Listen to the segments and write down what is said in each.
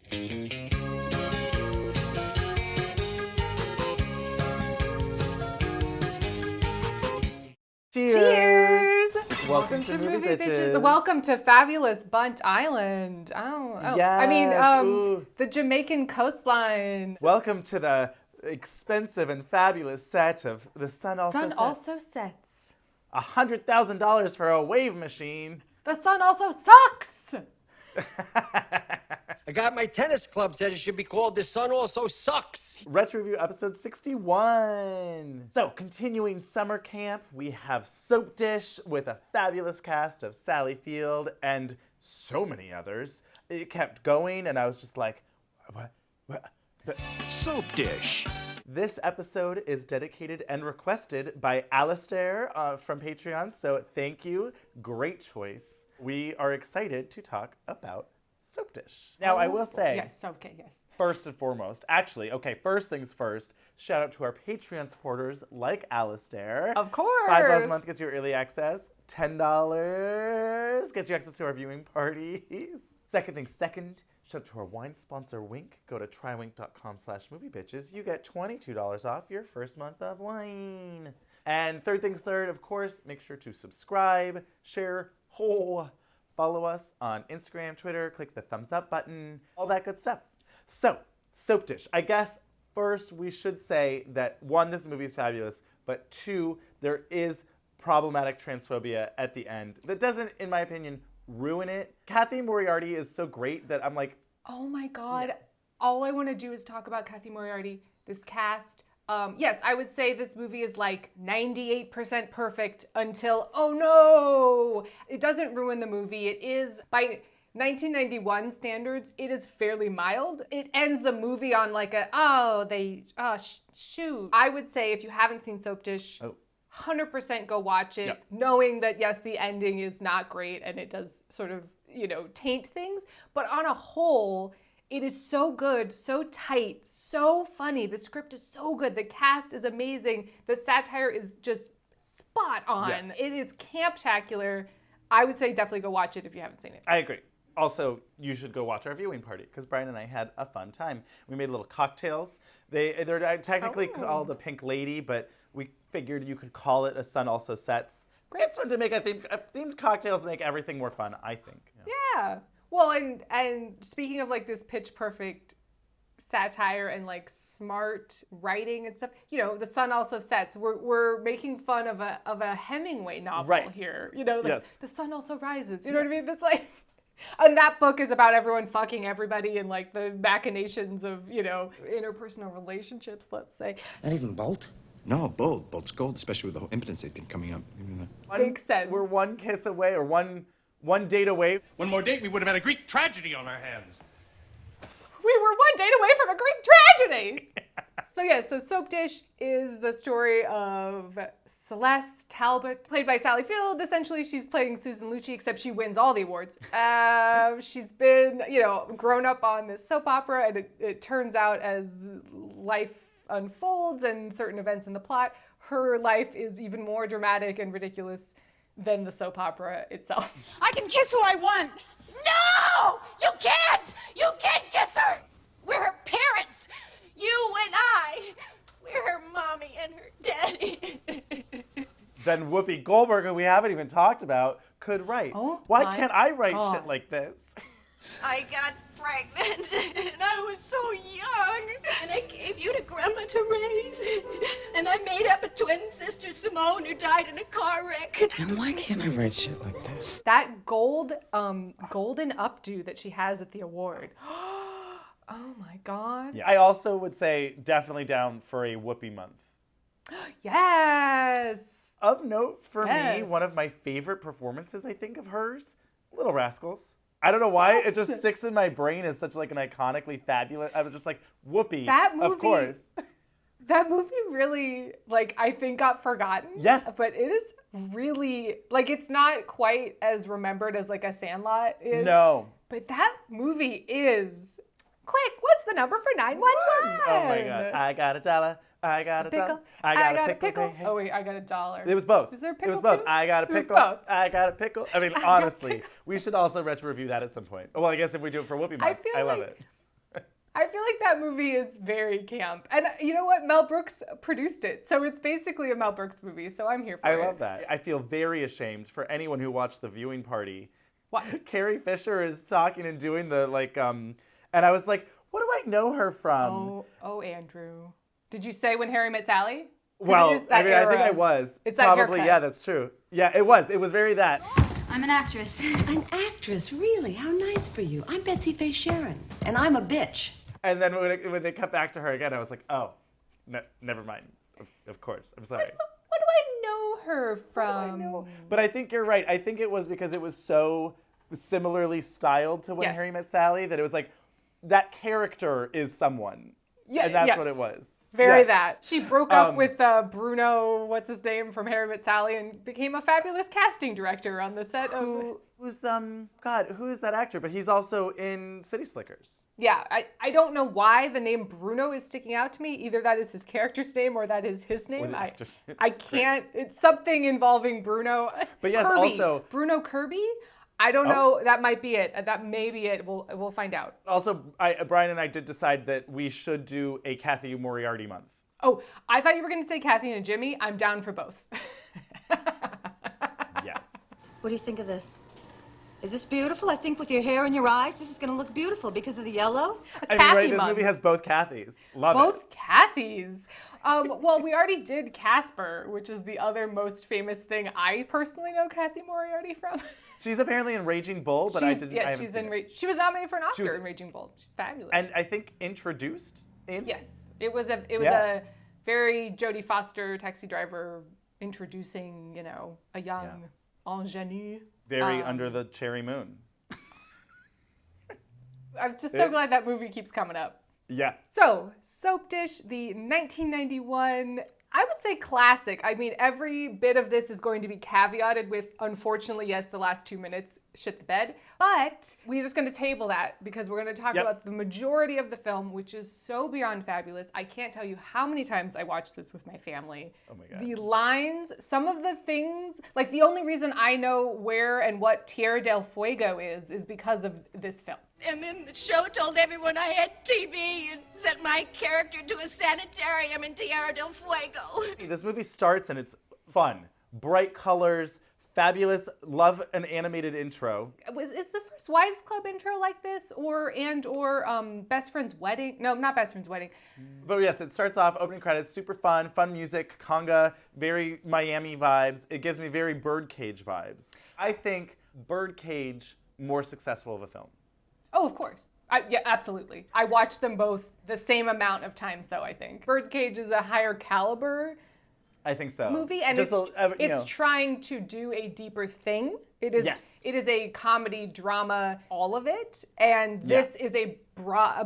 Cheers! Cheers! Welcome to Movie Bitches. Welcome to fabulous Bunt Island. Yes. The Jamaican coastline. Welcome to the expensive and fabulous set of The Sun Also Sets. $100,000 for a wave machine. The sun also sucks! I got my tennis club said it should be called The Sun Also Sucks. RetroReview episode 61. So, continuing summer camp, we have Soapdish with a fabulous cast of Sally Field and so many others. It kept going, and I was just like, what? Soapdish. This episode is dedicated and requested by Alistair from Patreon, so thank you. Great choice. We are excited to talk about Soapdish. Now, I will say, yes. first and foremost, first things first, shout out to our Patreon supporters like Alistair. Of course. $5 a month gets you early access. $10 gets you access to our viewing parties. Second, shout out to our wine sponsor, Wink. Go to trywink.com/moviebitches. You get $22 off your first month of wine. And third things third, of course, make sure to subscribe, share, follow us on Instagram, Twitter, click the thumbs up button, all that good stuff. So, Soapdish. I guess first we should say that one, this movie is fabulous, but two, there is problematic transphobia at the end that doesn't, in my opinion, ruin it. Kathy Moriarty is so great that I'm like, oh my God. Yeah. All I want to do is talk about Kathy Moriarty, this cast. Yes, I would say this movie is like 98% perfect until, oh no! It doesn't ruin the movie. It is, by 1991 standards, it is fairly mild. It ends the movie on like shoot. I would say if you haven't seen Soapdish, 100% go watch it, knowing that yes, the ending is not great and it does sort of, taint things. But on a whole, it is so good, so tight, so funny. The script is so good. The cast is amazing. The satire is just spot on. Yeah. It is camptacular. I would say definitely go watch it if you haven't seen it. I agree. Also, you should go watch our viewing party because Brian and I had a fun time. We made little cocktails. They're technically called the Pink Lady, but we figured you could call it A Sun Also Sets. Great. It's fun to make themed cocktails make everything more fun, I think. Yeah. Well, and speaking of like this pitch perfect satire and like smart writing and stuff, The Sun Also Sets. We're making fun of a Hemingway novel here. The sun also rises. You know what I mean? That's like, and that book is about everyone fucking everybody and like the machinations of interpersonal relationships. Let's say. Not even Bolt. No, Bolt. Bolt's gold, especially with the whole impedancy thing coming up. Makes sense. We're one kiss away, or one date away. One more date, we would have had a Greek tragedy on our hands. We were one date away from a Greek tragedy. So Soapdish is the story of Celeste Talbot, played by Sally Field. Essentially, she's playing Susan Lucci, except she wins all the awards. She's been, grown up on this soap opera, and it turns out as life unfolds and certain events in the plot, her life is even more dramatic and ridiculous than the soap opera itself. I can kiss who I want. No! You can't! You can't kiss her! We're her parents. You and I. We're her mommy and her daddy. Then Whoopi Goldberg, who we haven't even talked about, could write. Why can't I write shit like this? I got pregnant and I was so young. And I gave you to Grandma to raise. And I made up a twin sister, Simone, who died in a car wreck. And why can't I write shit like this? That golden updo that she has at the award. Oh my God. Yeah. I also would say definitely down for a Whoopi month. Yes. Of note for me, one of my favorite performances, I think, of hers, Little Rascals. I don't know why, it just sticks in my brain as such like an iconically fabulous, I was just like, Whoopi, that movie, of course. That movie really, I think got forgotten. Yes. But it is really, it's not quite as remembered as a Sandlot is. No. But that movie is, quick, what's the number for 911? Oh my God, I got $1. I got a pickle. I got a pickle. Oh wait, I got $1. It was both. Is there a pickle? It was both. Too? I got a pickle. I got a pickle. I mean, honestly, we should also retro review that at some point. Well, I guess if we do it for Whoopi month, I love it. I feel like that movie is very camp. And you know what? Mel Brooks produced it. So it's basically a Mel Brooks movie. So I'm here for it. I love that. I feel very ashamed for anyone who watched the viewing party. What? Carrie Fisher is talking and doing the and I was like, what do I know her from? Oh, Andrew. Did you say When Harry Met Sally? Well, I think era. I was. It's that Probably, haircut. yeah, that's true. Yeah, it was. It was very that. I'm an actress. An actress, really? How nice for you. I'm Betsy Faye Sharon, and I'm a bitch. And then when they cut back to her again, I was like, oh, never mind. Of course. I'm sorry. What do I know her from? But I think you're right. I think it was because it was so similarly styled to When Yes. Harry Met Sally that it was like, that character is someone. Yeah, and that's yes. what it was. Very Yes. that. She broke up with Bruno, what's his name, from Harry Met Sally, and became a fabulous casting director on the set of... Who's who is that actor? But he's also in City Slickers. Yeah, I don't know why the name Bruno is sticking out to me. Either that is his character's name or that is his name. the actor's name. I can't. It's something involving Bruno. But yes, Kirby. also- Bruno Kirby? I don't know. That might be it. That may be it. We'll find out. Also, Brian and I did decide that we should do a Kathy Moriarty month. Oh, I thought you were going to say Kathy and Jimmy. I'm down for both. Yes. What do you think of this? Is this beautiful? I think with your hair and your eyes, this is going to look beautiful because of the yellow. I mean, Kathy right? This month. movie has both Kathys. Love it. Both Kathys. Well, we already did Casper, which is the other most famous thing I personally know Kathy Moriarty from. She's apparently in Raging Bull, but I didn't. I haven't she's seen in. it. She was nominated for an Oscar was- in Raging Bull. She's fabulous. And I think introduced in. yes, it was a Yeah. a very Jodie Foster taxi driver introducing a young ingenue. Very under the cherry moon. I'm just so glad that movie keeps coming up. Yeah. So, Soapdish, the 1991, I would say classic. I mean, every bit of this is going to be caveated with, unfortunately, yes, the last 2 minutes shit the bed. But we're just going to table that because we're going to talk Yep. about the majority of the film, which is so beyond fabulous. I can't tell you how many times I watched this with my family. Oh my God. The lines, some of the things, like the only reason I know where and what Tierra del Fuego is because of this film. And then the show told everyone I had TB and sent my character to a sanitarium in Tierra del Fuego. This movie starts and it's fun, bright colors, fabulous. Love an animated intro. Is the First Wives Club intro like this, or Best Friend's Wedding? No, not Best Friend's Wedding. But yes, it starts off opening credits, super fun music, conga, very Miami vibes. It gives me very Birdcage vibes. I think Birdcage more successful of a film. Oh, of course. Yeah, absolutely. I watched them both the same amount of times, though, I think. Birdcage is a higher caliber I think so. movie, and Just it's trying to do a deeper thing. It is Yes. It is a comedy, drama, all of it, and this is a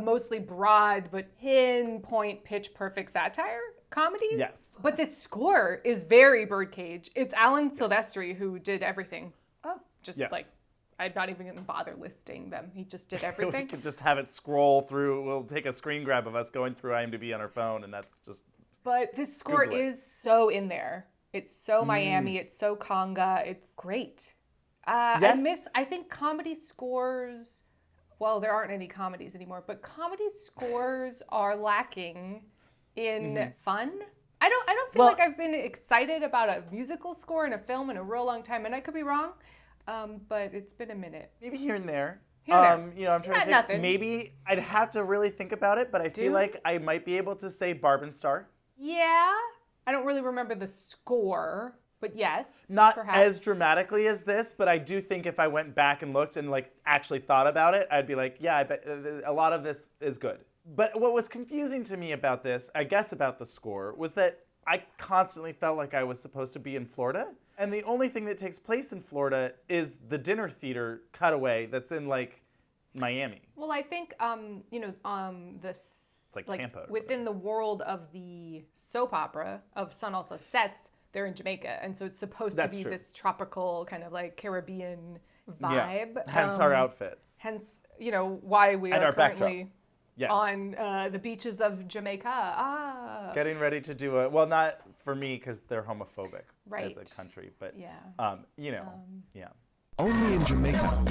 mostly broad but pinpoint, pitch perfect satire comedy. Yes. But this score is very Birdcage. It's Alan Silvestri who did everything. Oh, Just yes. like, I'm not even going to bother listing them. He just did We everything. could just have it scroll through. We'll take a screen grab of us going through IMDb on our phone, and that's just. But this score Google it. is so in there. It's so Miami. It's so conga. It's great. Yes. I think comedy scores, well, there aren't any comedies anymore, but comedy scores are lacking in fun. I don't feel Well- like I've been excited about a musical score in a film in a real long time, and I could be wrong, but it's been a minute. Maybe here and there. Here and there. I'm trying to think. Nothing. Maybe I'd have to really think about it, but I feel like I might be able to say Barb and Star. Yeah. I don't really remember the score, but yes. Not perhaps. as dramatically as this, but I do think if I went back and looked and actually thought about it, I'd be like, yeah, I bet a lot of this is good. But what was confusing to me about this, I guess about the score, was that I constantly felt like I was supposed to be in Florida. And the only thing that takes place in Florida is the dinner theater cutaway that's in Miami. Well, I think this like Tampa or within the world of the soap opera of Sun Also Sets, they're in Jamaica, and so it's supposed to That's be true. this tropical kind of like Caribbean vibe. Yeah. Hence our outfits. Hence, why we And are our backdrop. currently Yes. on the beaches of Jamaica. Getting ready to do well, not for me because they're homophobic as Right. a country, but Yeah. yeah. Only in Jamaica.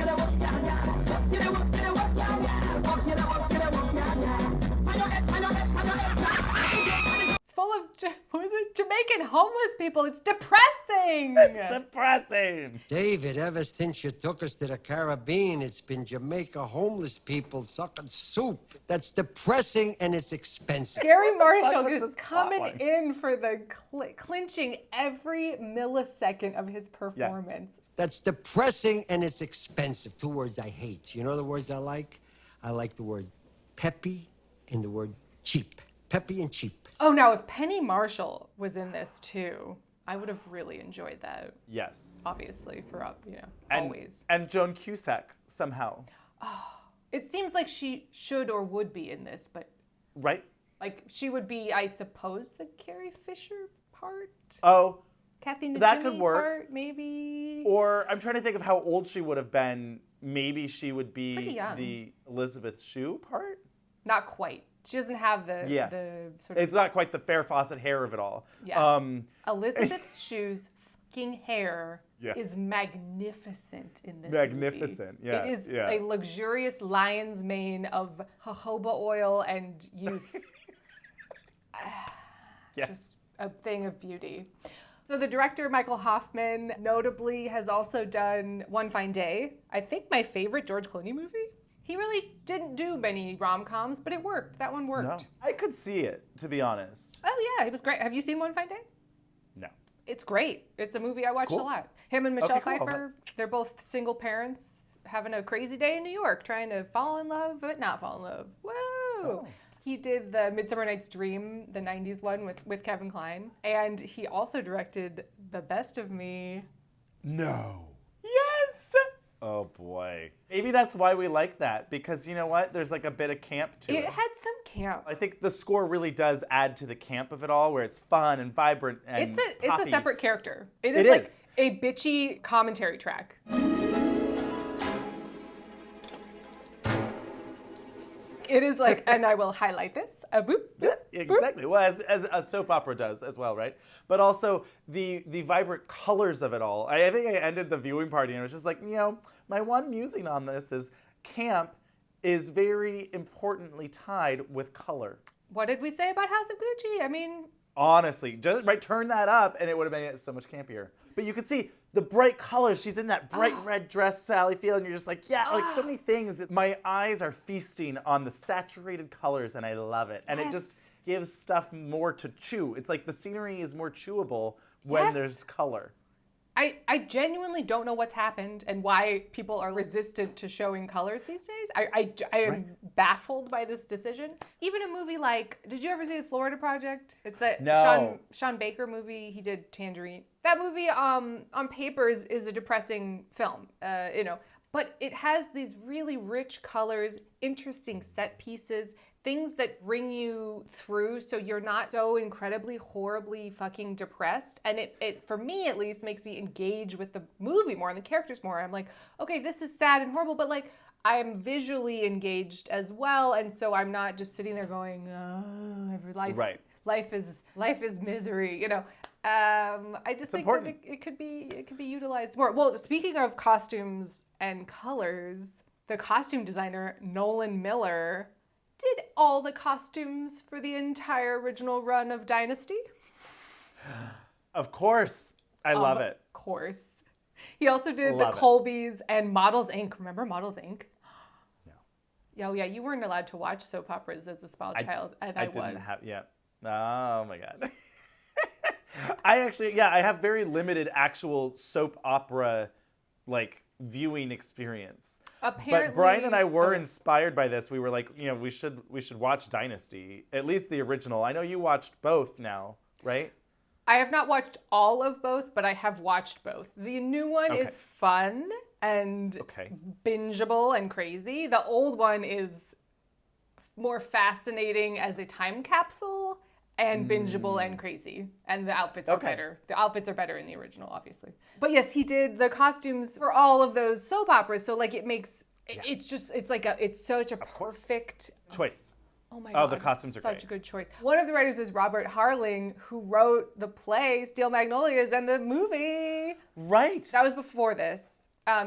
of, what was it, Jamaican homeless people. It's depressing. It's depressing. David, ever since you took us to the Caribbean, it's been Jamaica homeless people sucking soup. That's depressing and it's expensive. Gary fuck Marshall was just this coming plotline? in for the clinching every millisecond of his performance. That's depressing and it's expensive. 2 words I hate. You know the words I like? I like the word peppy and the word cheap. Peppy and cheap. Oh, now if Penny Marshall was in this too, I would have really enjoyed that. Yes. Obviously, for And, always. And Joan Cusack, somehow. It seems like she should or would be in this, but Right? like she would be, I suppose, the Carrie Fisher part. Oh, Kathy that Najimy could work. part, maybe. or I'm trying to think of how old she would have been. Maybe she would Pretty be young. the Elizabeth Shue part. Not quite. She doesn't have the sort of It's not quite the Farrah Fawcett hair of it all. Yeah. Elizabeth Shue's fucking hair Yeah. is magnificent in this Magnificent, movie. yeah, It is yeah. a luxurious lion's mane of jojoba oil and youth. Yeah. Just a thing of beauty. So the director, Michael Hoffman, notably has also done One Fine Day. I think my favorite George Clooney movie. He really didn't do many rom-coms, but it worked. That one worked. No, I could see it, to be honest. Oh yeah, it was great. Have you seen One Fine Day? No. It's great. It's a movie I watched Cool. a lot. Him and Michelle Okay, cool. Pfeiffer, they're both single parents having a crazy day in New York, trying to fall in love, but not fall in love. Whoa! Oh. He did the Midsummer Night's Dream, the 90s one with Kevin Kline. And he also directed The Best of Me. No. Yes! Oh boy. Maybe that's why we like that, because you know what? There's like a bit of camp to It it. had some camp. I think the score really does add to the camp of it all, where it's fun and vibrant and It's a poppy. separate character. It is like is. a bitchy commentary track. It is like, and I will highlight this. A boop, boop, Yeah, boop. exactly. Well, as a soap opera does as well, right? But also the vibrant colors of it all. I think I ended the viewing party and it was just like, you know, my one musing on this is camp is very importantly tied with color. What did we say about House of Gucci? I mean, Honestly, just right, turn that up and it would have made it so much campier. But you could see the bright colors. She's in that bright red dress, Sally Field, and you're just like, yeah, like so many things. My eyes are feasting on the saturated colors, and I love it. And it just Yes. gives stuff more to chew. It's like the scenery is more chewable when Yes. there's color. I genuinely don't know what's happened and why people are resistant to showing colors these days. I am baffled by this decision. Even a movie like, did you ever see The Florida Project? It's that No. Sean Baker movie. He did Tangerine. That movie on paper is a depressing film, but it has these really rich colors, interesting set pieces, things that bring you through so you're not so incredibly, horribly fucking depressed. And it for me at least, makes me engage with the movie more and the characters more. I'm like, okay, this is sad and horrible, but like, I'm visually engaged as well. And so I'm not just sitting there going, oh, life is misery, I just think that it could be utilized more. Well, speaking of costumes and colors, the costume designer, Nolan Miller, did all the costumes for the entire original run of Dynasty. Of course. I love it. Of course. He also did Love the it. Colbys and Models Inc. Remember Models Inc.? No. Oh yeah, you weren't allowed to watch soap operas as a small child, and I was. didn't have, yeah. Oh my God. I have very limited actual soap opera, like, viewing experience. Apparently, But Brian and I were inspired by this. We were like, we should watch Dynasty, at least the original. I know you watched both now, right? I have not watched all of both, but I have watched both. The new one Okay. is fun and bingeable and crazy. The old one is more fascinating as a time capsule and bingeable and crazy. And the outfits are better. The outfits are better in the original, obviously. But yes, he did the costumes for all of those soap operas. So like it makes, it's such a perfect choice. Oh my Oh, God. the costumes are such great. a good choice. One of the writers is Robert Harling, who wrote the play Steel Magnolias and the movie. Right. That was before this.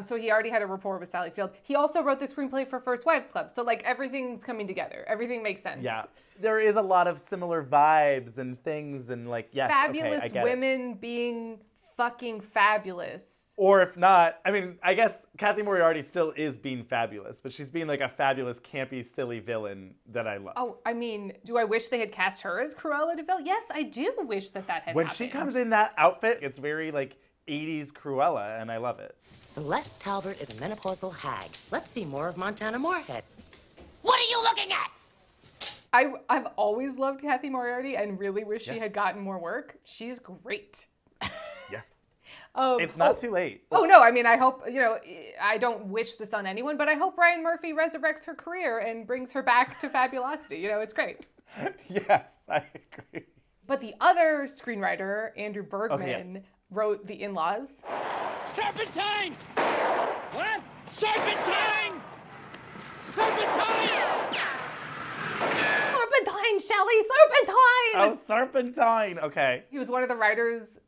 So he already had a rapport with Sally Field. He also wrote the screenplay for First Wives Club. So like everything's coming together. Everything makes sense. Yeah. There is a lot of similar vibes and things and like, yes, Fabulous okay, I get women being fucking fabulous. Or if not, I mean, I guess Kathy Moriarty still is being fabulous, but she's being like a fabulous, campy, silly villain that I love. Oh, I mean, do I wish they had cast her as Cruella de Vil? Yes, I do wish that had When happened. she comes in that outfit, it's very like 80s Cruella, and I love it. Celeste Talbert is a menopausal hag. Let's see more of Montana Moorhead. What are you looking at? I've always loved Kathy Moriarty and really wish she had gotten more work. She's great. Yeah. It's not too late. Oh, no, I mean, I hope, I don't wish this on anyone, but I hope Ryan Murphy resurrects her career and brings her back to fabulosity. It's great. Yes, I agree. But the other screenwriter, Andrew Bergman, wrote The In-Laws. Serpentine! What? Serpentine! Serpentine! Serpentine, Shelley, Serpentine! Oh, Serpentine. Okay. He was one of the writers,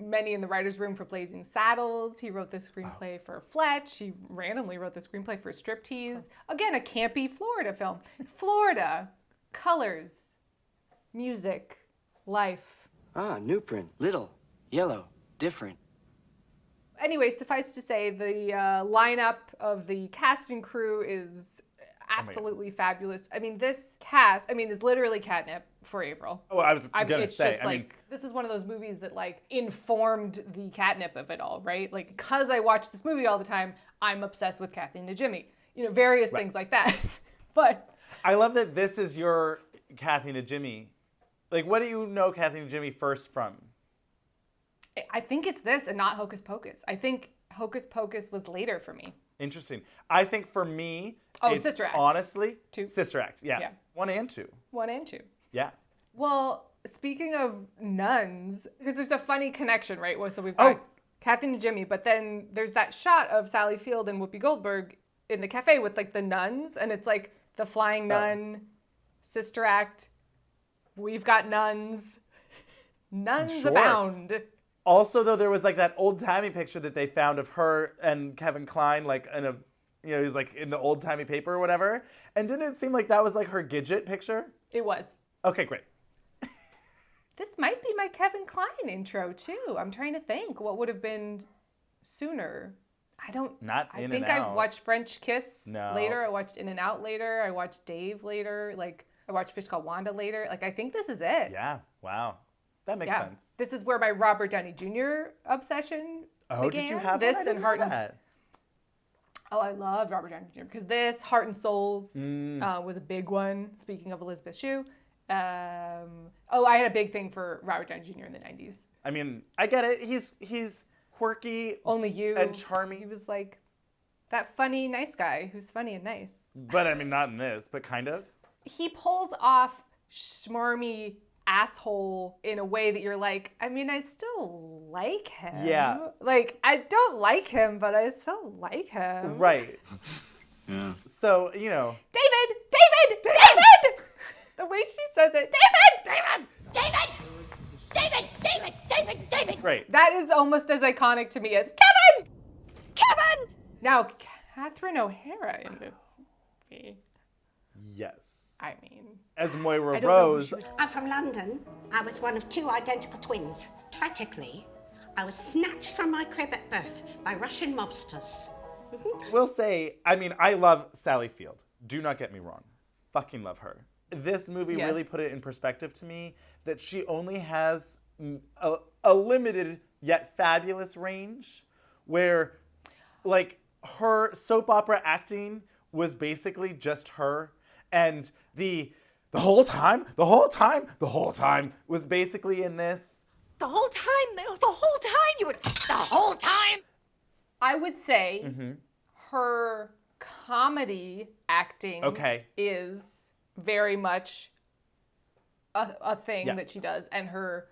many in the writer's room for Blazing Saddles. He wrote the screenplay for Fletch. He randomly wrote the screenplay for Striptease. Again, a campy Florida film. Florida, colors, music, life. Ah, new print. Little, yellow, different. Anyway, suffice to say, the lineup of the cast and crew is absolutely fabulous. I mean, this cast, is literally catnip for Avaryl. Oh, I was gonna it's say. just this is one of those movies that informed the catnip of it all, right? Like, because I watch this movie all the time, I'm obsessed with Kathy Najimy. Various things like that. But I love that this is your Kathy Najimy. Like, what do you know Kathy Najimy first from? I think it's this and not Hocus Pocus. I think Hocus Pocus was later for me. Interesting. I think for me, it's Sister Act. Honestly, 2. Sister Act. Yeah. 1 and 2. 1 and 2. Yeah. Well, speaking of nuns, because there's a funny connection, right? So we've got Kathy Najimy, but then there's that shot of Sally Field and Whoopi Goldberg in the cafe with the nuns, and it's like the flying nun, Sister Act. We've got nuns. Nuns abound. Also, though, there was that old-timey picture that they found of her and Kevin Kline, in a, he's in the old-timey paper or whatever. And didn't it seem like that was her Gidget picture? It was. Okay, great. This might be my Kevin Kline intro, too. I'm trying to think what would have been sooner. I think I watched French Kiss later. I watched In and Out later. I watched Dave later. I watched Fish Called Wanda later. I think this is it. Yeah. Wow. That makes sense. This is where my Robert Downey Jr. obsession began. Did you have this one? I and Heart and that. Oh, I loved Robert Downey Jr. because this Heart and Souls was a big one. Speaking of Elizabeth Shue, I had a big thing for Robert Downey Jr. in the 90s. I mean, I get it. He's quirky, Only You, and charming. He was that funny, nice guy who's funny and nice. But I mean, not in this, but kind of. He pulls off schmarmy asshole in a way that you're I still like him. Yeah. I don't like him, but I still like him. Right. Yeah. So, David! The way she says it, David! Great. That is almost as iconic to me as Kevin! Now, Catherine O'Hara in this movie. Yes. As I Moira don't know Rose. I'm from London. I was one of 2 identical twins. Tragically, I was snatched from my crib at birth by Russian mobsters. Will say, I love Sally Field. Do not get me wrong. Fucking love her. This movie really put it in perspective to me that she only has a limited yet fabulous range where, her soap opera acting was basically just her, and the whole time was basically in this. The whole time you were... The whole time? I would say her comedy acting is very much a thing that she does. And her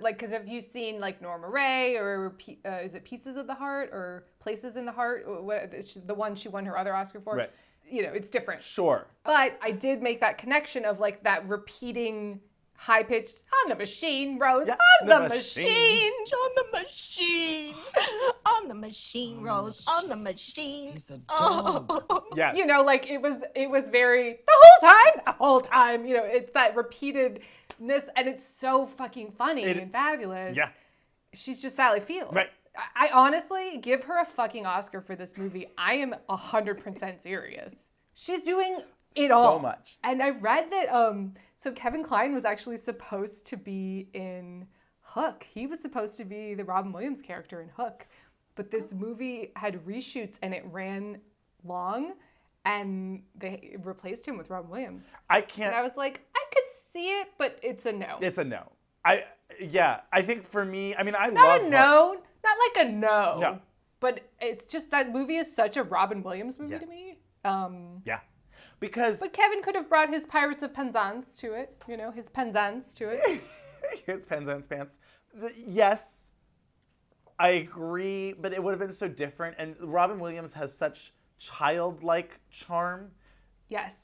because have you seen Norma Ray or is it Pieces of the Heart or Places in the Heart? The one she won her other Oscar for? Right. It's different. Sure. But I did make that connection of that repeating high-pitched, on the machine, Rose, Yeah, on the the machine. On the machine. On the machine, Rose. On the machine. He's a dog. Yeah. You know, like it was very, the whole time, you know, it's that repeatedness, and it's so fucking funny and fabulous. Yeah. She's just Sally Field. Right. I honestly give her a fucking Oscar for this movie. I am 100% serious. She's doing it all. So much. And I read that, so Kevin Kline was actually supposed to be in Hook. He was supposed to be the Robin Williams character in Hook. But this movie had reshoots and it ran long, and they replaced him with Robin Williams. I can't. And I was like, I could see it, but it's a no. It's a no. I think for me, I mean, I love Not a Hook. no. Not like a no. No. But it's just that movie is such a Robin Williams movie to me. Yeah. Because But Kevin could have brought his Pirates of Penzance to it, you know, his Penzance to it. his Penzance pants. Yes, I agree, but it would have been so different. And Robin Williams has such childlike charm. Yes.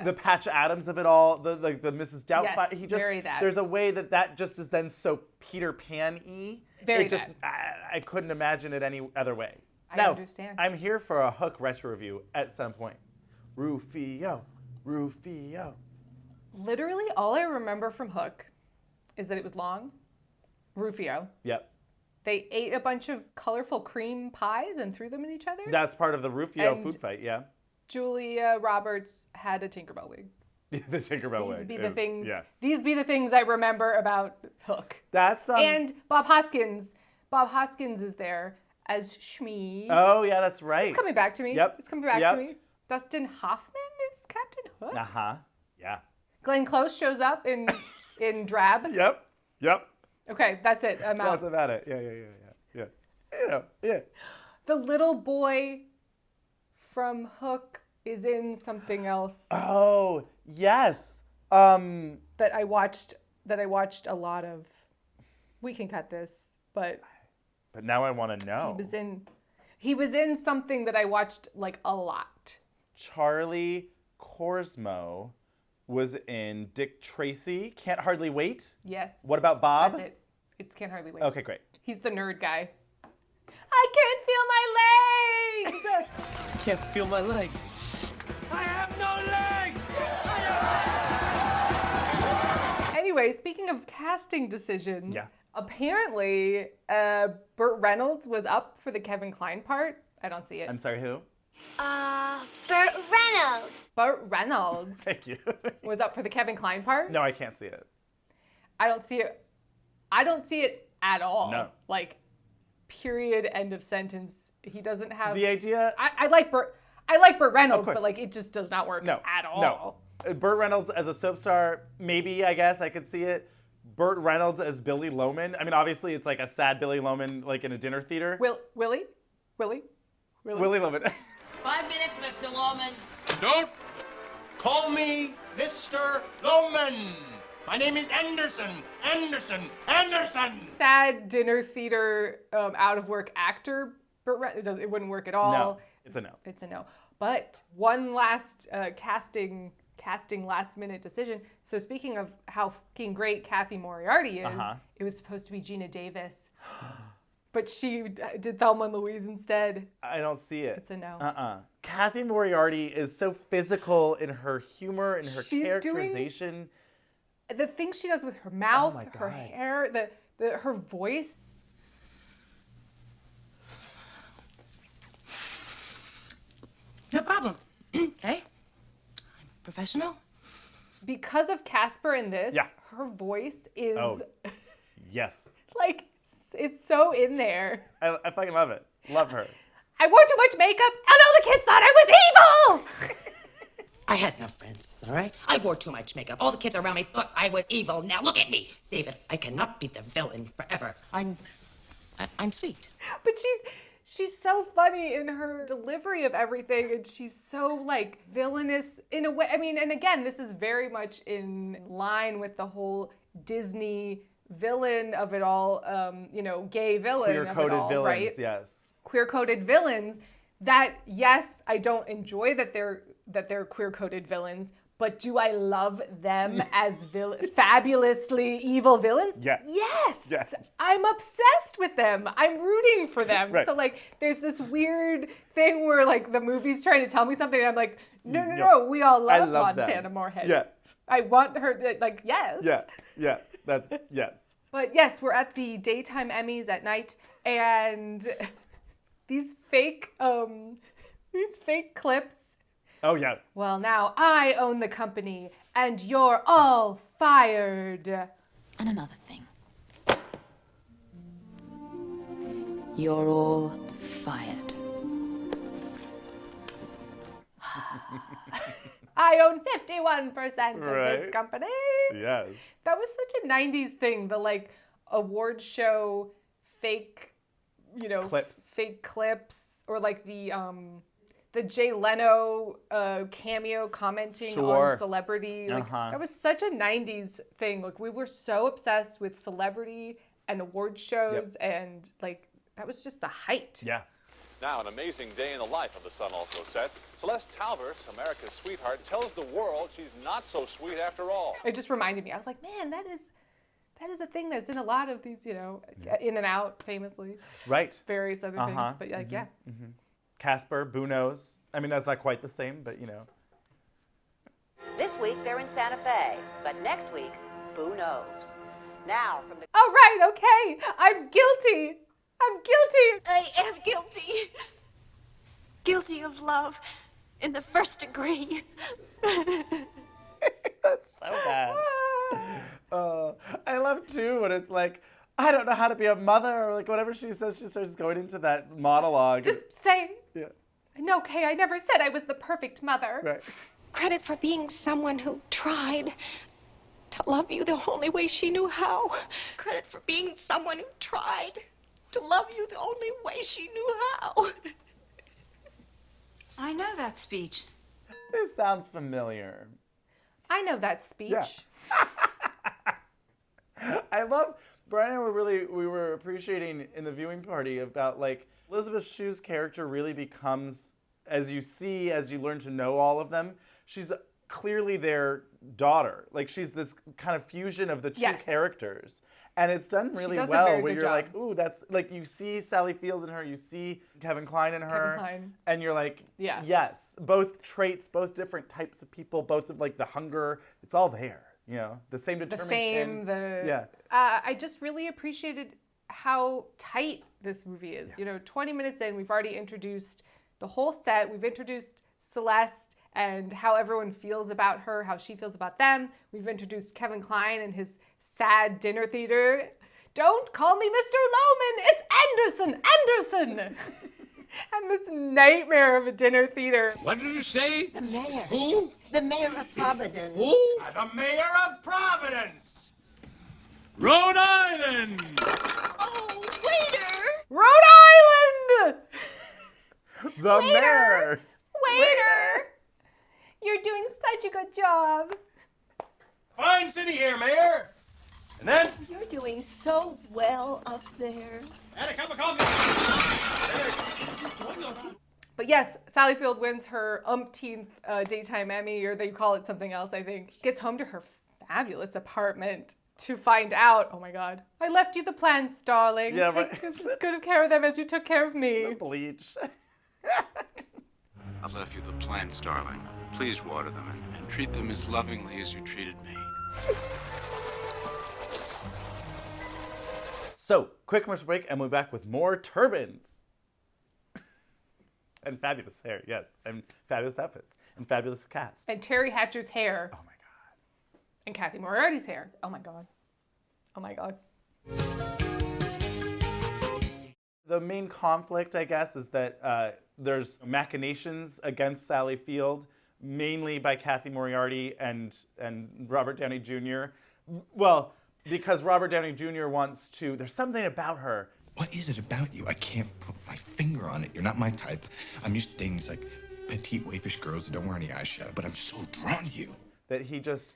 The Patch Adams of it all, the Mrs. Doubtfire. Yes, very that. There's a way that just is then so Peter Pan-y. Very it just, that. I couldn't imagine it any other way. I understand. I'm here for a Hook retro review at some point. Rufio. Literally, all I remember from Hook is that it was long. Rufio. Yep. They ate a bunch of colorful cream pies and threw them at each other. That's part of the Rufio And food fight, yeah. Julia Roberts had a Tinkerbell wig. The Tinkerbell wig. These be the things. Yes. These be the things I remember about Hook. That's And Bob Hoskins. Bob Hoskins is there as Shmi. Oh yeah, that's right. It's coming back to me. Yep. It's coming back Yep. to me. Dustin Hoffman is Captain Hook. Uh-huh. Yeah. Glenn Close shows up in drab. Yep. Okay, that's it. I'm out. That's about it. Yeah. You know, yeah. The little boy from Hook is in something else Oh, yes. that I watched a lot of. We can cut this, but But now I want to know. he was in something that I watched like a lot. Charlie Korsmo was in Dick Tracy, Can't Hardly Wait. Yes. What about Bob? That's it. It's Can't Hardly Wait. Okay, great. He's the nerd guy. I can't feel my legs! Can't feel my legs. I have no legs! Anyway, speaking of casting decisions, Yeah. apparently Burt Reynolds was up for the Kevin Kline part. I don't see it. I'm sorry, who? Burt Reynolds. Burt Reynolds Thank you. was up for the Kevin Kline part. No, I can't see it. I don't see it. I don't see it at all. No. Like, period, end of sentence. He doesn't have The idea... I like Burt Reynolds, course. but like it just does not work No. at all. No. Burt Reynolds as a soap star, maybe, I guess, I could see it. Burt Reynolds as Billy Loman. I mean, obviously, it's like a sad Billy Loman, like in a dinner theater. Willie? Willie Loman. 5 minutes, Mr. Loman. Don't call me Mr. Loman. My name is Anderson. Sad dinner theater, out of work actor. It wouldn't work at all. No, it's a no. It's a no. But one last casting last minute decision. So speaking of how fucking great Kathy Moriarty is, it was supposed to be Gina Davis. But she did Thelma and Louise instead. I don't see it. It's a no. Kathy Moriarty is so physical in her humor and her She's characterization. The things she does with her mouth, my her God. hair, her voice. No problem. Okay. I'm professional. Because of Casper in this, Yeah. her voice is Oh, yes. like, it's so in there. I fucking love it. Love her. I wore too much makeup and all the kids thought I was evil! I had no friends, all right? I wore too much makeup. All the kids around me thought I was evil. Now look at me. David, I cannot be the villain forever. I'm sweet. But she's so funny in her delivery of everything, and she's so like villainous in a way. I mean, and again, this is very much in line with the whole Disney villain of it all, gay villain of it Queer-coded all, villains, right? yes. Queer-coded villains that, yes, I don't enjoy that they're queer-coded villains, But do I love them as fabulously evil villains? Yes. Yes. Yes. I'm obsessed with them. I'm rooting for them. Right. So like, there's this weird thing where like the movie's trying to tell me something, and I'm like, no. We all love Montana them. Moorhead. Yeah. I want her to, like, yes. Yeah. That's yes. But yes, we're at the daytime Emmys at night, and these fake clips. Oh yeah. Well, now I own the company, and you're all fired. And another thing. You're all fired. I own 51% of Right. this company. Yes. That was such a 90s thing, the like award show fake, fake clips, or like the Jay Leno cameo commenting Sure. on celebrity. Like Uh-huh. that was such a 90s thing. Like we were so obsessed with celebrity and award shows, and like that was just the height. Yeah. Now, an amazing day in the life of the sun also sets. Celeste Talbert, America's sweetheart, tells the world she's not so sweet after all. It just reminded me. I was like, man, that is a thing that's in a lot of these, In and Out, famously. Right. Various other things, but like, yeah. Mm-hmm. Casper, Boo Knows. I mean, that's not quite the same, but This week they're in Santa Fe, but next week, Boo Knows. Now from the... Oh, right, okay. I'm guilty. I am guilty. Guilty of love in the first degree. That's so bad. I love too when it's like, I don't know how to be a mother, or like whatever she says, she starts going into that monologue. Just say, yeah. No, Kay, I never said I was the perfect mother. Right. Credit for being someone who tried to love you the only way she knew how. Credit for being someone who tried to love you the only way she knew how. I know that speech. This sounds familiar. I know that speech. Yeah. I love, Brian and I we were appreciating in the viewing party about like Elizabeth Shue's character really becomes, as you learn to know all of them, she's clearly their daughter. Like she's this kind of fusion of the two characters. And it's done really well where you're like, ooh, that's like, you see Sally Field in her, you see Kevin Kline in her, and you're like, yes, both traits, both different types of people, both of like the hunger, it's all there, the same determination. The fame, I just really appreciated how tight this movie is. 20 minutes in, we've already introduced the whole set. We've introduced Celeste and how everyone feels about her, how she feels about them. We've introduced Kevin Kline and his sad dinner theater. Don't call me Mr. Lohman, it's Anderson. And this nightmare of a dinner theater. What did you say? The mayor. Who? The mayor of Providence. Who? The mayor of Providence. Rhode Island. Oh, waiter! Rhode Island! The mayor. Waiter! You're doing such a good job. Fine city here, Mayor. And then... You're doing so well up there. And a cup of coffee. But yes, Sally Field wins her umpteenth daytime Emmy, or they call it something else, I think. Gets home to her fabulous apartment to find out, oh my God, I left you the plants, darling. Yeah, Take as good of care of them as you took care of me. The bleach. I've left you the plants, darling. Please water them and treat them as lovingly as you treated me. So, quick commercial break, and we'll be back with more turbans. And fabulous hair, yes. And fabulous outfits. And fabulous cast. And Terry Hatcher's hair. Oh my God. And Kathy Moriarty's hair. Oh my God. Oh my God. The main conflict, I guess, is that there's machinations against Sally Field, mainly by Kathy Moriarty and Robert Downey Jr. Well, because Robert Downey Jr. wants to, there's something about her. What is it about you? I can't put my finger on it. You're not my type. I'm used to things like petite, waifish girls who don't wear any eyeshadow, but I'm so drawn to you. That he just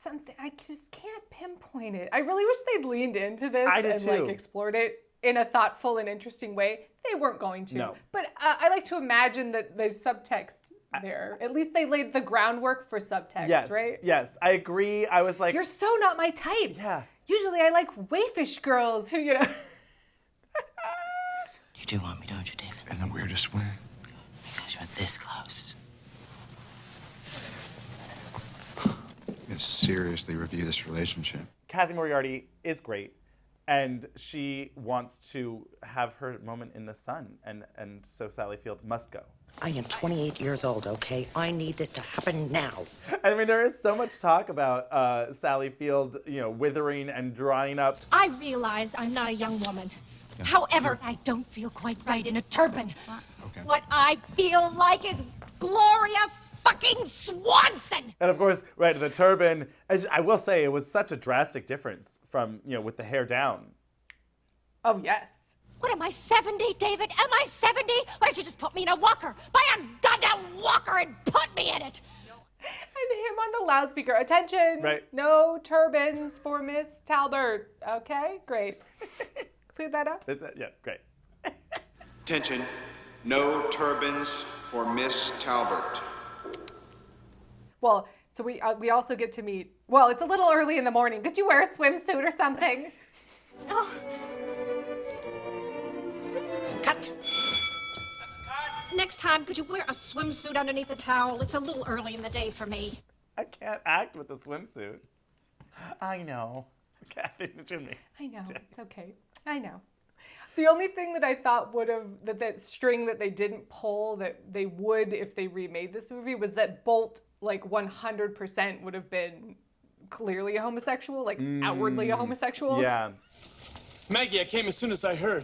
something, I just can't pinpoint it. I really wish they'd leaned into this and too. like explored it in a thoughtful and interesting way. They weren't going to. No. But I like to imagine that there's subtext there. At least they laid the groundwork for subtext, Yes, right? yes, I agree. I was like, You're so not my type. Yeah. Usually I like wayfish girls who, You do want me, don't you, David? In the weirdest way. Because you're this close. I'm gonna seriously review this relationship. Kathy Moriarty is great, and she wants to have her moment in the sun, and so Sally Field must go. I am 28 years old, okay? I need this to happen now. I mean, there is so much talk about Sally Field, withering and drying up. I realize I'm not a young woman. However, I don't feel quite right in a turban. Okay. What I feel like is Gloria fucking Swanson! And of course, right, the turban, I will say it was such a drastic difference from, with the hair down. Oh, yes. What am I, 70, David? Am I 70? Why don't you just put me in a walker? Buy a goddamn walker and put me in it! And him on the loudspeaker. Attention. Right. No turbans for Miss Talbert. Okay, great. Clear that up? Yeah, great. Attention, no turbans for Miss Talbert. Well, so we also get to meet, well, it's a little early in the morning. Could you wear a swimsuit or something? Oh. Cut! Next time, could you wear a swimsuit underneath the towel? It's a little early in the day for me. I can't act with a swimsuit. I know. Kathy, Jimmy. I know. It's okay. I know. The only thing that I thought would have, that string that they didn't pull that they would if they remade this movie was that Bolt, 100% would have been clearly a homosexual, outwardly a homosexual. Yeah. Maggie, I came as soon as I heard.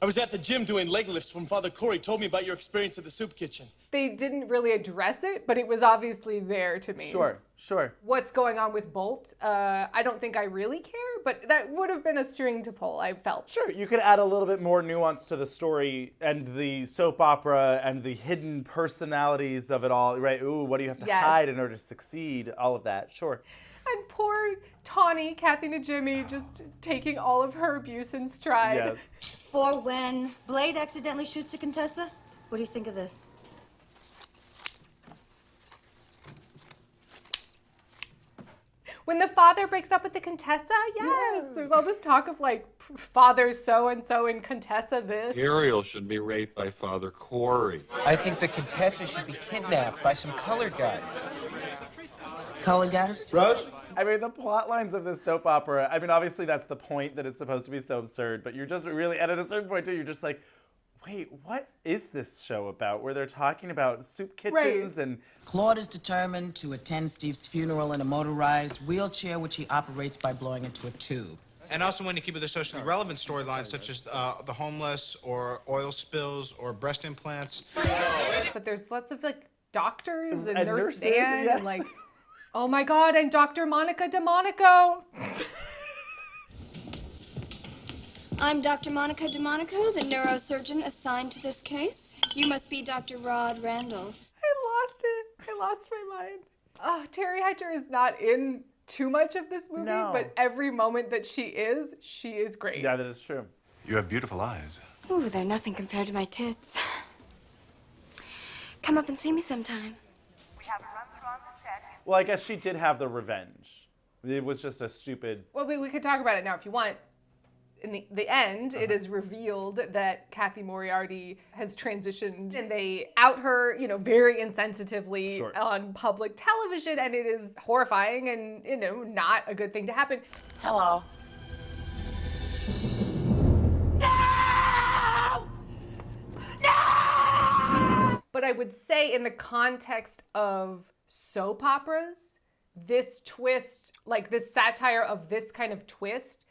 I was at the gym doing leg lifts when Father Corey told me about your experience at the soup kitchen. They didn't really address it, but it was obviously there to me. Sure. What's going on with Bolt? I don't think I really care, but that would have been a string to pull, I felt. Sure, you could add a little bit more nuance to the story and the soap opera and the hidden personalities of it all, right? Ooh, what do you have to hide in order to succeed? All of that, sure. And poor Tawny, Kathy Najimy, just taking all of her abuse in stride. Yes. For when Blade accidentally shoots a Contessa? What do you think of this? When the father breaks up with the Contessa, yes. There's all this talk of father so-and-so and Contessa this. Ariel should be raped by Father Corey. I think the Contessa should be kidnapped by some colored guys. Colored guys? Rose? I mean, the plot lines of this soap opera, I mean, obviously that's the point, that it's supposed to be so absurd, but you're just really, and at a certain point too, you're just like, wait, what is this show about? Where they're talking about soup kitchens and... Claude is determined to attend Steve's funeral in a motorized wheelchair, which he operates by blowing into a tube. And also when you keep with the socially relevant storylines, such as the homeless, or oil spills, or breast implants. But there's lots of doctors and Nurse nurses, Dan yes. and oh my God, and Dr. Monica DeMonico. I'm Dr. Monica DeMonico, the neurosurgeon assigned to this case. You must be Dr. Rod Randolph. I lost it. I lost my mind. Oh, Terry Hatcher is not in too much of this movie, but every moment that she is great. Yeah, that is true. You have beautiful eyes. Ooh, they're nothing compared to my tits. Come up and see me sometime. Well, I guess she did have the revenge. It was just a stupid... Well, we could talk about it now if you want. In the end, it is revealed that Kathy Moriarty has transitioned and they out her, very insensitively on public television, and it is horrifying and, not a good thing to happen. Hello. But I would say in the context of soap operas, this twist, this satire of this kind of twist,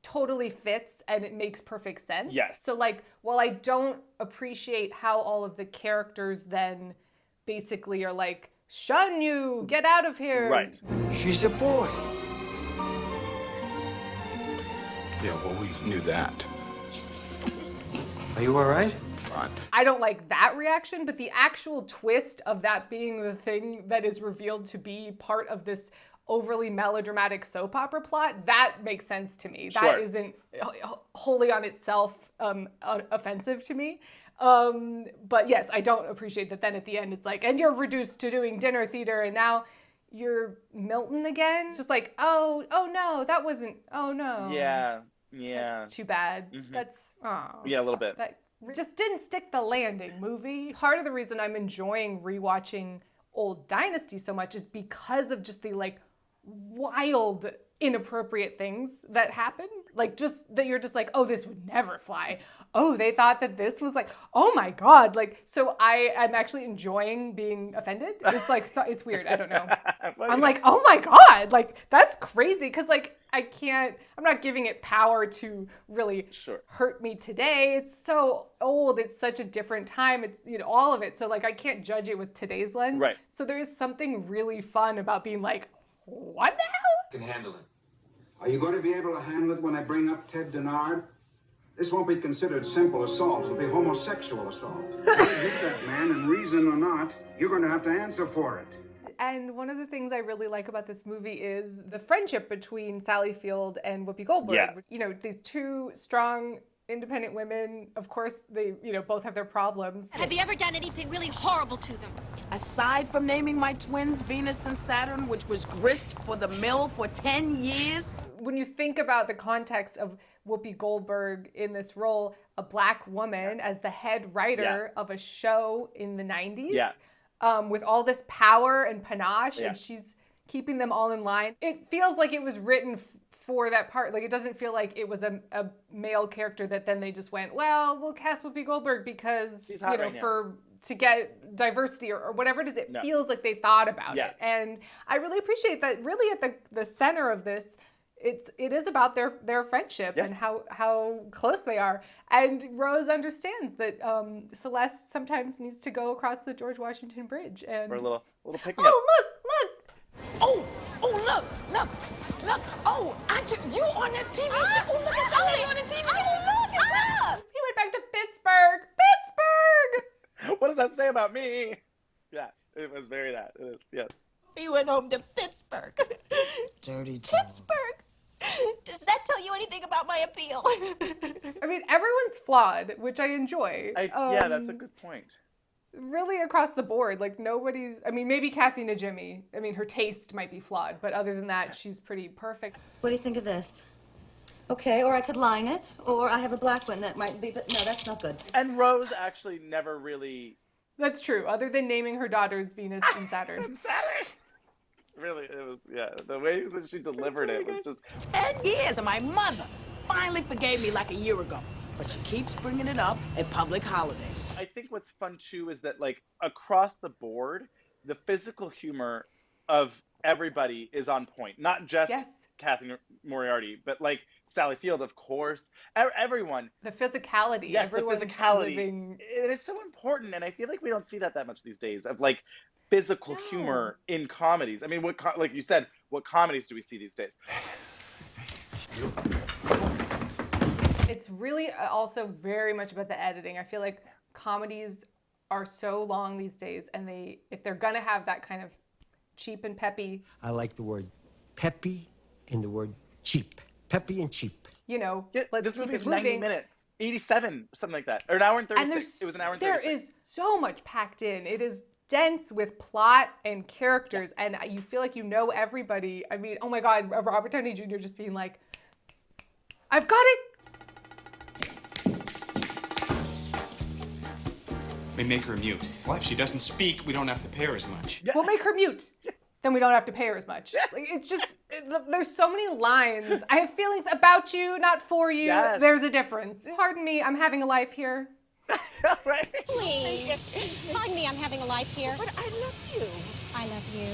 totally fits and it makes perfect sense. Yes. So while I don't appreciate how all of the characters then basically are shun you, get out of here. Right. She's a boy. Yeah, well, we knew that. Are you all right? Fine. I don't like that reaction, but the actual twist of that being the thing that is revealed to be part of this overly melodramatic soap opera plot, that makes sense to me. That isn't wholly on itself offensive to me. But yes, I don't appreciate that then at the end it's like, and you're reduced to doing dinner theater and now you're Milton again. It's just like, oh no, that wasn't, oh no. Yeah. That's too bad. That's, Yeah, a little bit. That just didn't stick the landing, movie. Part of the reason I'm enjoying rewatching old Dynasty so much is because of just the like wild, inappropriate things that happen. Like just that you're just like, oh, this would never fly. Oh, they thought that this was like, oh my God. Like, so I am actually enjoying being offended. It's like, so, it's weird. I don't know. I'm like, oh my God. Like, that's crazy. Cause like, I'm not giving it power to really hurt me today. It's so old. It's such a different time. It's, all of it. So like, I can't judge it with today's lens. Right. So there is something really fun about being like, what the hell? Can handle it. Are you going to be able to handle it when I bring up Ted Denard? This won't be considered simple assault. It'll be homosexual assault. Whether you hit that man, and reason or not, you're going to have to answer for it. And one of the things I really like about this movie is the friendship between Sally Field and Whoopi Goldberg. Yeah. These two strong, independent women, of course, they, both have their problems. Have you ever done anything really horrible to them? Aside from naming my twins Venus and Saturn, which was grist for the mill for 10 years. When you think about the context of Whoopi Goldberg in this role, a black woman as the head writer of a show in the 90s, with all this power and panache, and she's keeping them all in line. It feels like it was written for that part. Like, it doesn't feel like it was a male character that then they just went, well, we'll cast Whoopi Goldberg because, to get diversity or whatever it is. It feels like they thought about it. And I really appreciate that. Really at the center of this, it is about their friendship and how close they are. And Rose understands that Celeste sometimes needs to go across the George Washington Bridge. And For a little pick-me-up. Oh, look! Look! Oh, you on the TV show? Oh, look at Tony on the TV show! Oh, look at that! He went back to Pittsburgh! What does that say about me? Yeah, it was very that. It is, yes. He went home to Pittsburgh. Dirty Pittsburgh? Does that tell you anything about my appeal? I mean, everyone's flawed, which I enjoy. Yeah, that's a good point. Really across the board, like nobody's, I mean, maybe Kathy Najimy, I mean, her taste might be flawed, but other than that, she's pretty perfect. What do you think of this? Okay, or I could line it, or I have a black one that might be, but no, that's not good. And Rose actually never really... That's true, other than naming her daughters Venus and Saturn. Really, it was, the way that she delivered it was just... 10 years, and my mother finally forgave me like a year ago. But she keeps bringing it up at public holidays. I think what's fun, too, is that, like, across the board, the physical humor of everybody is on point. Not just Kathy Moriarty, but, like, Sally Field, of course. Everyone. The physicality. Yes, everyone's the physicality. Living... It is so important, and I feel like we don't see that much these days, of, like, physical humor in comedies. I mean, like you said, what comedies do we see these days? It's really also very much about the editing. I feel like comedies are so long these days, and if they're gonna have that kind of cheap and peppy. I like the word peppy and the word cheap. Peppy and cheap. Let's this keep movie is it moving. 90 minutes. 87, something like that. Or an hour and 36. It was an hour and 36. There is so much packed in. It is dense with plot and characters, and you feel like you know everybody. I mean, oh my God, Robert Downey Jr. just being like, I've got it. They make her mute. Well, if she doesn't speak, we don't have to pay her as much. We'll make her mute. Then we don't have to pay her as much. Like, it's just, there's so many lines. I have feelings about you, not for you. Yes. There's a difference. Pardon me, I'm having a life here. Right. Please. Pardon me, I'm having a life here. But I love you. I love you.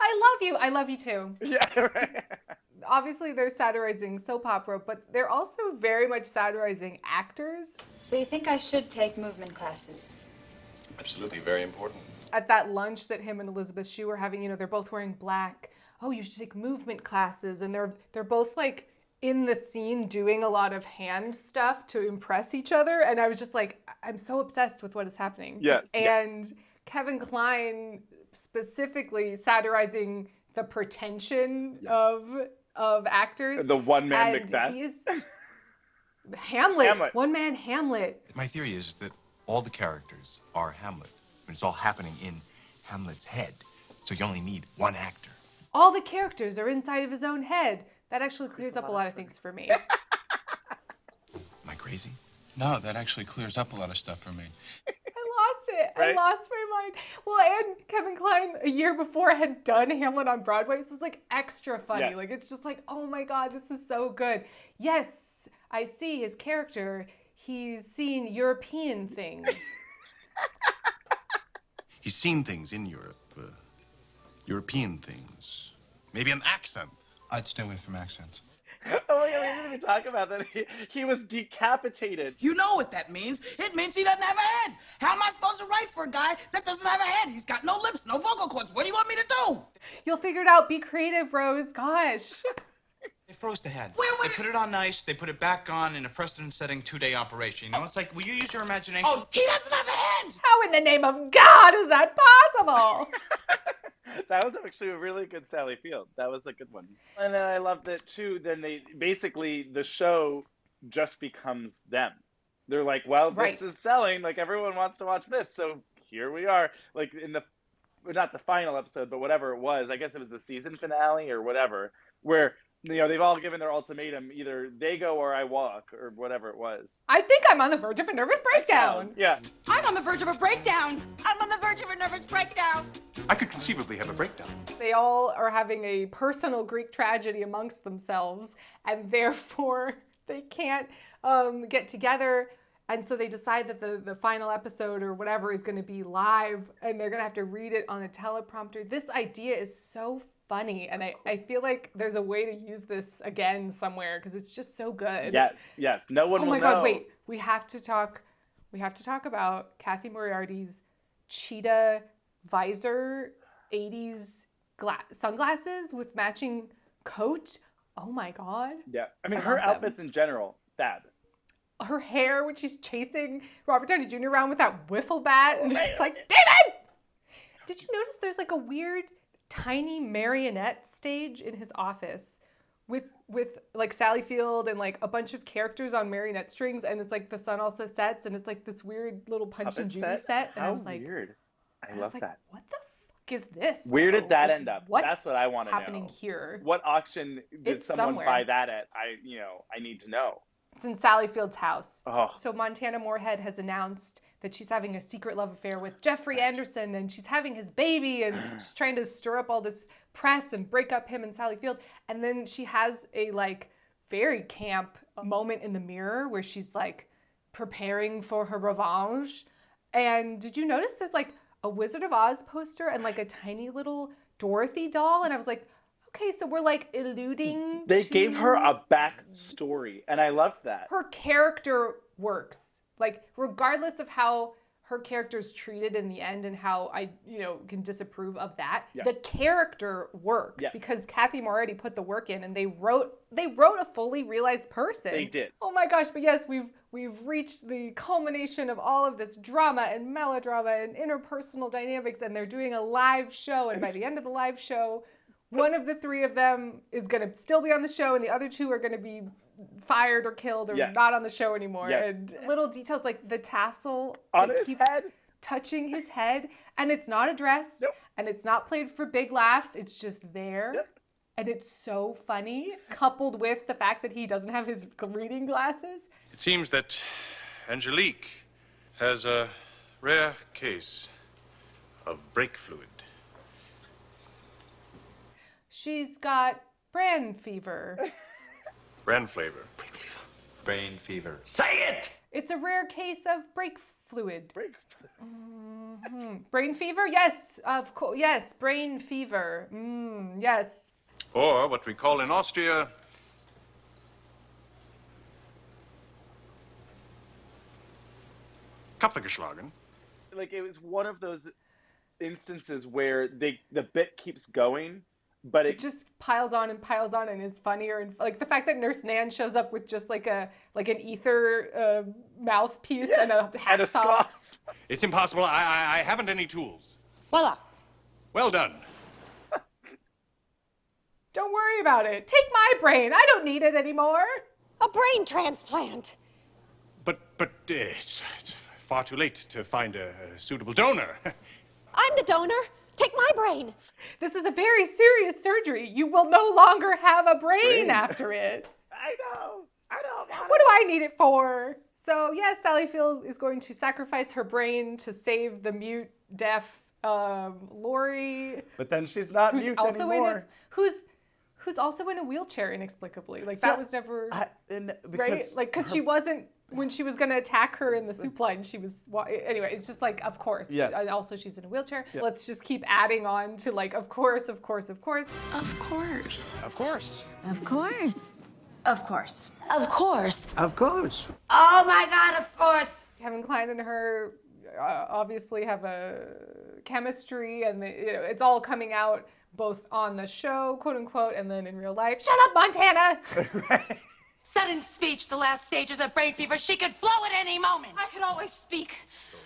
I love you. I love you too. Yeah, right. Obviously, they're satirizing soap opera, but they're also very much satirizing actors. So you think I should take movement classes? Absolutely, very important. At that lunch that him and Elizabeth Shue were having, they're both wearing black. Oh, you should take movement classes. And they're both like in the scene doing a lot of hand stuff to impress each other. And I was just like, I'm so obsessed with what is happening. Yes. And Kevin Kline specifically satirizing the pretension of actors. The one-man and Macbeth. He's Hamlet. One-man Hamlet. My theory is that all the characters are Hamlet. And it's all happening in Hamlet's head. So you only need one actor. All the characters are inside of his own head. That actually clears up a lot of things for me. Am I crazy? No, that actually clears up a lot of stuff for me. I lost my mind. Well, and Kevin Kline, a year before, had done Hamlet on Broadway, so it's like extra funny. Yes. Like, it's just like, oh my God, this is so good. Yes, I see his character. He's seen European things. He's seen things in Europe. European things. Maybe an accent. I'd stay away from accents. Oh my God, we didn't even talk about that. He was decapitated. You know what that means. It means he doesn't have a head. How am I supposed to write for a guy that doesn't have a head? He's got no lips, no vocal cords. What do you want me to do? You'll figure it out. Be creative, Rose. Gosh. They froze the head. Where They put it on ice, they put it back on in a precedent-setting 2-day operation. You know, it's like, will you use your imagination? Oh, he doesn't have a head! How in the name of God is that possible? That was actually a really good Sally Field. That was a good one. And then I loved it too. Then the show just becomes them. They're like, well, this is selling. Like, everyone wants to watch this. So here we are. Like, not the final episode, but whatever it was. I guess it was the season finale or whatever, where, you know, they've all given their ultimatum. Either they go or I walk, or whatever it was. I think I'm on the verge of a nervous breakdown. Yeah. I'm on the verge of a breakdown. I'm on the verge of a nervous breakdown. I could conceivably have a breakdown. They all are having a personal Greek tragedy amongst themselves, and therefore they can't get together. And so they decide that the final episode or whatever is going to be live, and they're going to have to read it on a teleprompter. This idea is so funny, and I feel like there's a way to use this again somewhere because it's just so good. Yes. No one will know. Oh my God, wait. We have to talk about Kathy Moriarty's cheetah visor 80s sunglasses with matching coat. Oh my God. Yeah. I mean, her outfits in general, fab. Her hair when she's chasing Robert Downey Jr. around with that wiffle bat, and she's like, David! Did you notice there's like a weird tiny marionette stage in his office with like Sally Field and like a bunch of characters on marionette strings, and it's like the sun also sets, and it's like this weird little Punch and Judy set. And I was like, weird. I love that. What the fuck is this? Where did that Like, end up? what's That's what I want to know. happening here? What auction did It's someone somewhere. buy that at? I need to know. It's in Sally Field's house. Oh. So Montana Moorhead has announced that she's having a secret love affair with Jeffrey Anderson, and she's having his baby, and she's trying to stir up all this press and break up him and Sally Field. And then she has a like very camp moment in the mirror where she's like preparing for her revenge. And did you notice there's like a Wizard of Oz poster and like a tiny little Dorothy doll? And I was like, okay, so we're like alluding They to... gave her a backstory, and I loved that. Her character works. Like, regardless of how her character's treated in the end and how I, can disapprove of that, the character works because Kathy Moriarty put the work in, and they wrote a fully realized person. They did. Oh my gosh, but yes, we've reached the culmination of all of this drama and melodrama and interpersonal dynamics, and they're doing a live show, and by the end of the live show, one of the three of them is going to still be on the show, and the other two are going to be fired or killed or not on the show anymore. Yes. And little details like the tassel On that his keeps head. touching his head, and it's not addressed, and it's not played for big laughs. It's just there. And it's so funny, coupled with the fact that he doesn't have his reading glasses. It seems that Angelique has a rare case of brake fluid. She's got bran fever. Bran flavor. Brain fever. Say it! It's a rare case of brake fluid. Brake Brain fever? Yes, of course. Yes, brain fever. Yes. Or what we call in Austria, Kapfergeschlagen. Like, it was one of those instances where the bit keeps going, but It just piles on and is funnier, and like the fact that Nurse Nan shows up with just like an ether mouthpiece and a hacksaw. It's impossible. I haven't any tools. Voila. Well done. Don't worry about it. Take my brain. I don't need it anymore. A brain transplant. But it's far too late to find a suitable donor. I'm the donor. Take my brain. This is a very serious surgery. You will no longer have a brain after it. I know. What do I need it for? So yes, Sally Field is going to sacrifice her brain to save the mute, deaf Lori. But then she's not mute anymore. Who's also in a wheelchair inexplicably. Like that was never right. Like because she wasn't when she was going to attack her in the soup line. She was anyway. It's just like of course. Yes. And also she's in a wheelchair. Yeah. Let's just keep adding on to like of course. Of course. Of course. Of course. Of course. Of course. Of course. Of course. Oh my God, of course. Kevin Kline and her obviously have a chemistry, and it's all coming out both on the show, quote unquote, and then in real life. Shut up, Montana! Sudden speech, the last stages of brain fever. She could blow at any moment. I could always speak.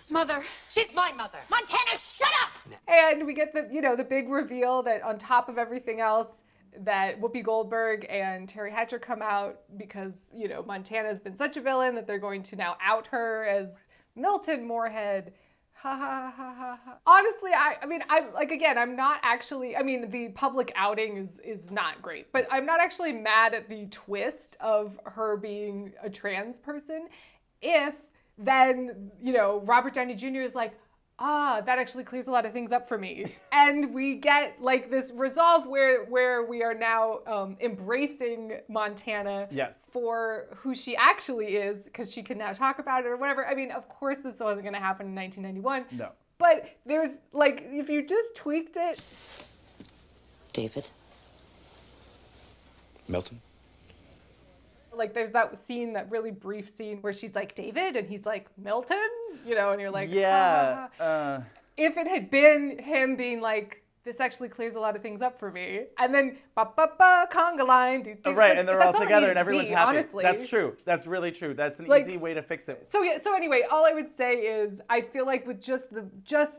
Mother. She's my mother. Montana, shut up! And we get the big reveal that on top of everything else, that Whoopi Goldberg and Terry Hatcher come out because, Montana's been such a villain that they're going to now out her as Milton Moorhead. Ha ha ha ha ha. Honestly, I'm not actually, the public outing is not great, but I'm not actually mad at the twist of her being a trans person if then, Robert Downey Jr. is like, that actually clears a lot of things up for me. And we get like this resolve where we are now embracing Montana for who she actually is, because she can now talk about it or whatever. Of course this wasn't going to happen in 1991. No. But there's like, if you just tweaked it. David? Milton? Like there's that scene, that really brief scene where she's like, David? And he's like, Milton? And you're like, yeah. If it had been him being like, this actually clears a lot of things up for me. And then, conga line. Right, and they're all together and everyone's happy. Honestly. That's true. That's really true. That's an easy way to fix it. So anyway, all I would say is I feel like with just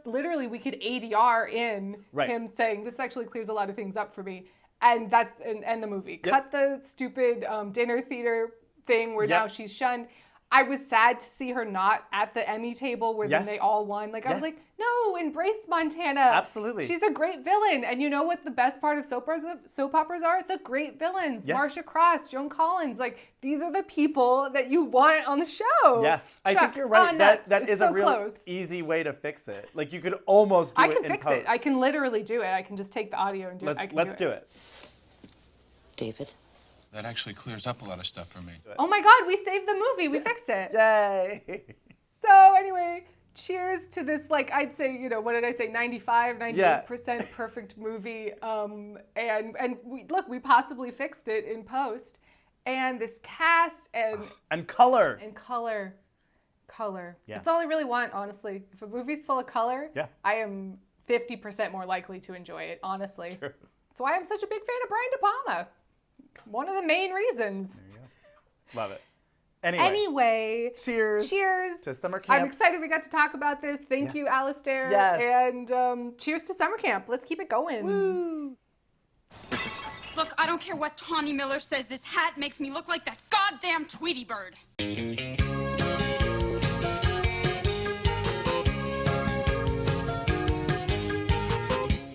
literally we could ADR in him saying, this actually clears a lot of things up for me. And that's and the movie. Yep. Cut the stupid dinner theater thing where now she's shunned. I was sad to see her not at the Emmy table where then they all won. Like I was like, no, embrace Montana. Absolutely. She's a great villain. And you know what the best part of soap operas are? The great villains. Yes. Marcia Cross, Joan Collins. Like these are the people that you want on the show. Yes. I think you're right. That is a real easy way to fix it. Like you could almost do it in post. I can fix it. I can literally do it. I can just take the audio and do it. Let's do it. David? That actually clears up a lot of stuff for me. Oh my God, we saved the movie. We fixed it. Yay. So anyway, cheers to this, like I'd say, what did I say, 98% perfect movie. And we possibly fixed it in post. And this cast and color. Yeah. That's all I really want, honestly. If a movie's full of color, I am 50% more likely to enjoy it, honestly. True. That's why I'm such a big fan of Brian De Palma. One of the main reasons. There you go. Love it. Anyway. Cheers. To summer camp. I'm excited we got to talk about this. Thank you, Alistair. Yes. And cheers to summer camp. Let's keep it going. Woo. Look, I don't care what Tawny Miller says. This hat makes me look like that goddamn Tweety bird.